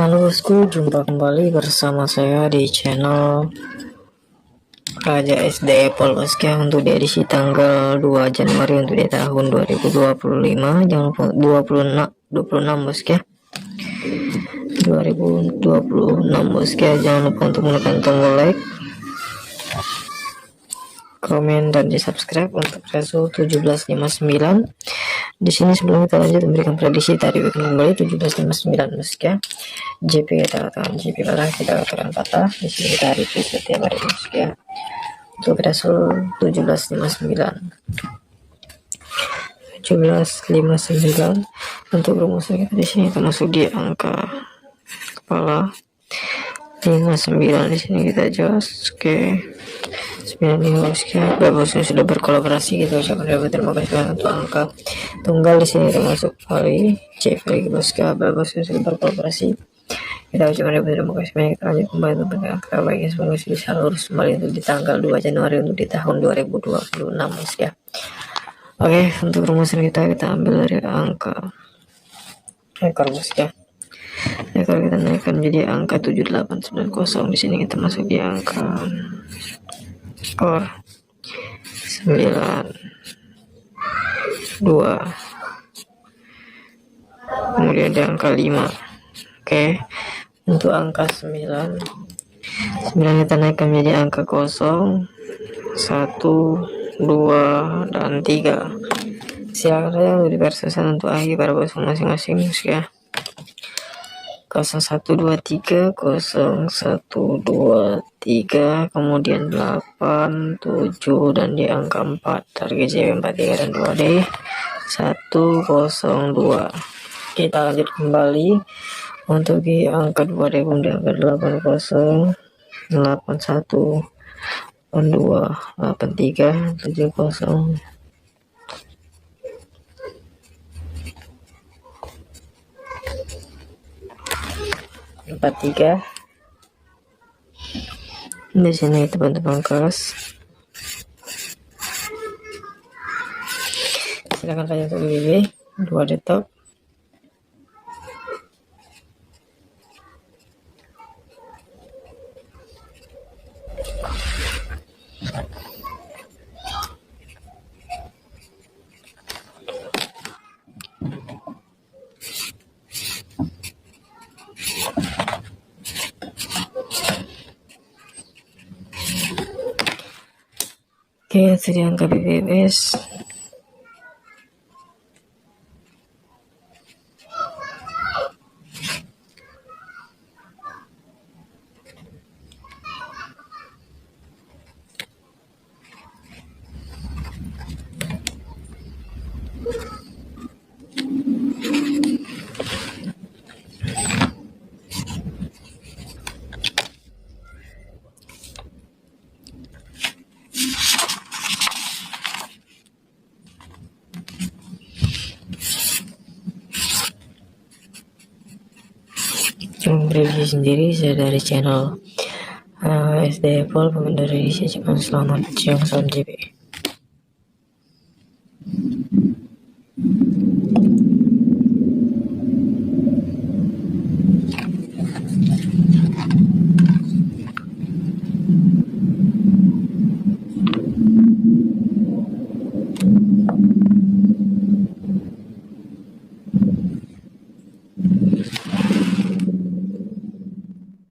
Halo bosku, jumpa kembali bersama saya di channel Raja SD Apple bosku ya, untuk di edisi tanggal 2 Januari untuk di tahun 2025. Jangan lupa 26 bosku ya, 2026 bosku ya. Jangan lupa untuk menekan tombol like, komen, dan di subscribe untuk Resul 1759. Di sini sebelum kita lanjut memberikan prediksi tadi weekend kembali 1759 bosku ya. JP kita katakan JP patah, kita katakan patah. Di sini kita repeat setiap hari bosku ya. Untuk Resul 1759 untuk rumusnya kita di sini kita masuk di angka kepala 59. Di sini kita jos ke 95 bosku ya. Bosku sudah berkolaborasi, kita ucapkan terima kasih untuk angka tunggal. Di sini termasuk kali JP lagi bosku ya. Bosku sudah berkolaborasi, kita ucapkan terima kasih banyak. Lanjut kembali untuk angka baiknya, semoga bisa lurus kembali untuk di tanggal 2 Januari untuk di tahun 2026 bosku ya. Oke, untuk rumusan kita ambil dari angka ekor bosku ya. Ekor kita naikkan menjadi angka 7890. Di sini kita masuk di angka ekor 92, kemudian di angka 5. Oke, untuk angka 9 kita naikkan menjadi angka 0, 1, 2, dan 3. Silakan saja untuk dipersusah untuk akhir para bos masing-masing ya. 0123, 0123, kemudian 8, 7, dan di angka 4. Target JP 43 dan 2D 102. Kita lanjut kembali untuk di angka 2D, kemudian angka 80, 81, 82, 83, 70, 43. Di sini teman-teman kelas, silakan saja untuk memilih 2 detok. Oke, itu di angka BBS. Prediksi sendiri saya dari channel SD Apple, dari Jepang. Selamat siang, salam JP.